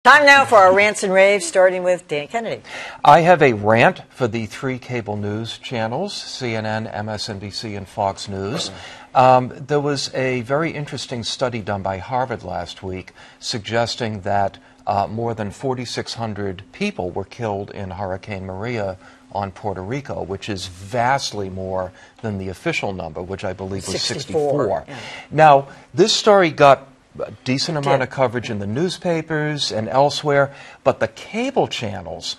Time now for our rants and raves, starting with Dan Kennedy. I have a rant for the three cable news channels, CNN, MSNBC, and Fox News. There was a very interesting study done by Harvard last week suggesting that more than 4,600 people were killed in Hurricane Maria on Puerto Rico, which is vastly more than the official number, which I believe was 64. Yeah. Now, this story got a decent amount of coverage in the newspapers and elsewhere, but the cable channels,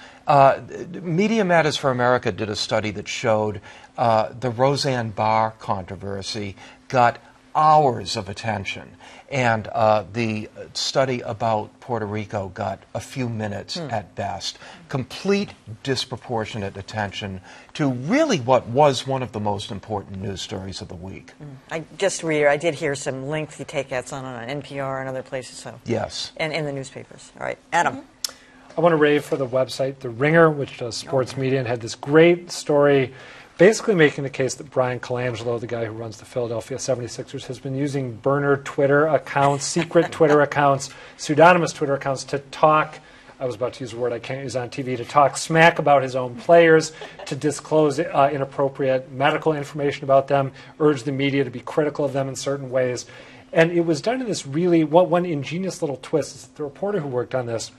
Media Matters for America did a study that showed the Roseanne Barr controversy got hours of attention, and the study about Puerto Rico got a few minutes at best. Complete disproportionate attention to really what was one of the most important news stories of the week. I did hear some lengthy takeouts on NPR and other places. So yes, and in the newspapers. All right, Adam. I want to rave for the website The Ringer, which does sports media, and had this great story basically making the case that Brian Colangelo, the guy who runs the Philadelphia 76ers, has been using burner Twitter accounts, secret Twitter accounts, pseudonymous Twitter accounts to talk, I was about to use a word I can't use on TV, to talk smack about his own players, to disclose inappropriate medical information about them, urge the media to be critical of them in certain ways. And it was done in this really, one ingenious little twist is that the reporter who worked on this,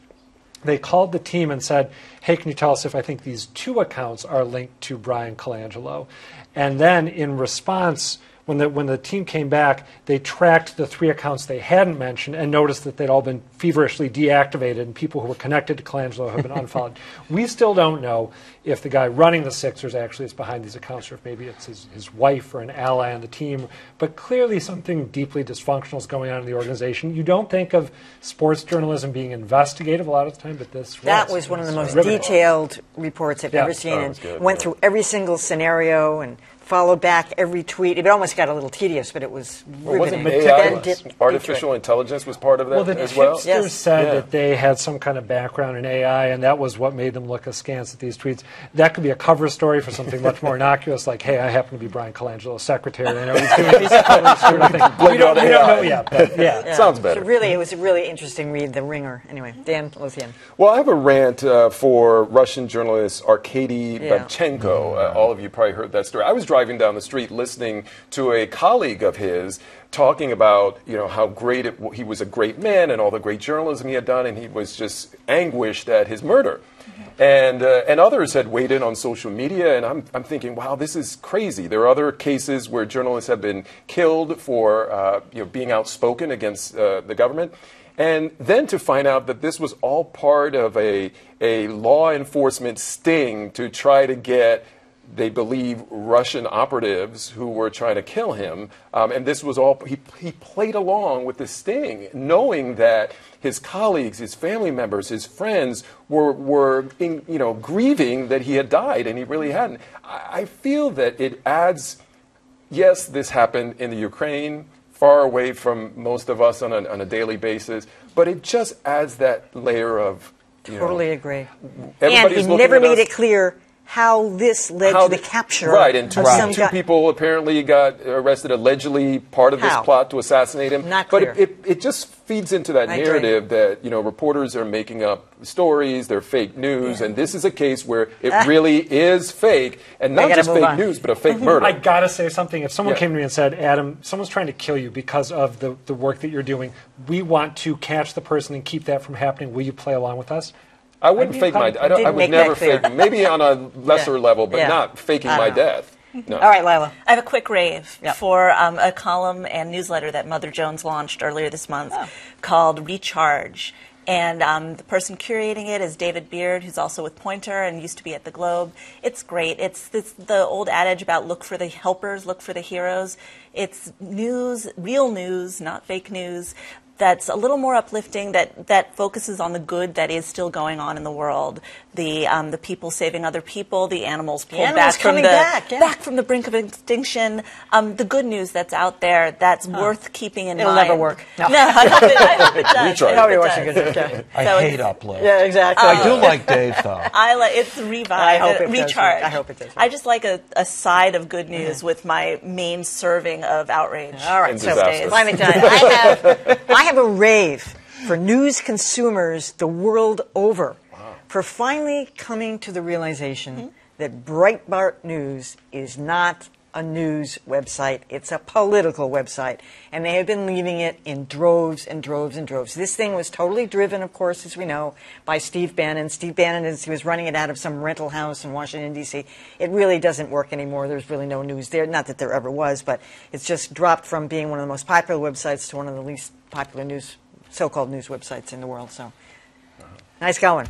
they called the team and said, hey, can you tell us if I think these two accounts are linked to Brian Colangelo? And then in response, when the team came back, they tracked the three accounts they hadn't mentioned and noticed that they'd all been feverishly deactivated and people who were connected to Colangelo have been unfollowed. We still don't know if the guy running the Sixers actually is behind these accounts or if maybe it's his wife or an ally on the team. But clearly something deeply dysfunctional is going on in the organization. You don't think of sports journalism being investigative a lot of the time, but that was one of the most detailed reports I've ever seen, and went through every single scenario and followed back every tweet. It almost got a little tedious, but it was riveting. Wasn't AI, artificial intelligence was part of that as well? Well, the tipsters said that they had some kind of background in AI, and that was what made them look askance at these tweets. That could be a cover story for something much more innocuous, like, hey, I happen to be Brian Colangelo's secretary. I know he's doing this totally stupid thing. We don't know yet, but yeah. Sounds better. So really, it was a really interesting read, The Ringer. Anyway, Dan Lothian. Well, I have a rant for Russian journalist Arkady Babchenko. All of you probably heard that story. I was driving down the street listening to a colleague of his talking about, how great he was a great man and all the great journalism he had done, and he was just anguished at his murder. And others had weighed in on social media, and I'm thinking, wow, this is crazy. There are other cases where journalists have been killed for being outspoken against the government. And then to find out that this was all part of a law enforcement sting to try to get, they believe, Russian operatives who were trying to kill him. And this was all, he played along with the sting, knowing that his colleagues, his family members, his friends were grieving that he had died, and he really hadn't. I feel that it adds, yes, this happened in the Ukraine, far away from most of us on a daily basis, but it just adds that layer of, Totally agree. And he never made it clear how this led to the capture and of two people apparently got arrested, allegedly part of this plot to assassinate him. Not clear. But it just feeds into that narrative that, reporters are making up stories, they're fake news, and this is a case where it really is fake, and not just fake news, but a fake murder. I gotta say something. If someone came to me and said, Adam, someone's trying to kill you because of the work that you're doing, we want to catch the person and keep that from happening, will you play along with us? I wouldn't fake my death. I would never fake, maybe on a lesser level, but not faking my death. No. All right, Lila. I have a quick rave for a column and newsletter that Mother Jones launched earlier this month called Recharge. And the person curating it is David Beard, who's also with Pointer and used to be at the Globe. It's great. It's the old adage about look for the helpers, look for the heroes. It's news, real news, not fake news, that's a little more uplifting, that focuses on the good that is still going on in the world. The people saving other people, the animals pulled back from the brink of extinction. The good news that's out there that's worth keeping in mind. It'll never work. No, I hope it does. Nobody watches a good show. I hate uplift. Yeah, exactly. I do like Dave, though. It's revive. I hope it recharge. I hope it does. I just like a side of good news with my main serving of outrage. All right, so climate time. I have a rave for news consumers the world over for finally coming to the realization that Breitbart News is not a news website. It's a political website. And they have been leaving it in droves and droves and droves. This thing was totally driven, of course, as we know, by Steve Bannon. Steve Bannon, he was running it out of some rental house in Washington, D.C. It really doesn't work anymore. There's really no news there. Not that there ever was, but it's just dropped from being one of the most popular websites to one of the least popular news, so-called news websites in the world. So nice going.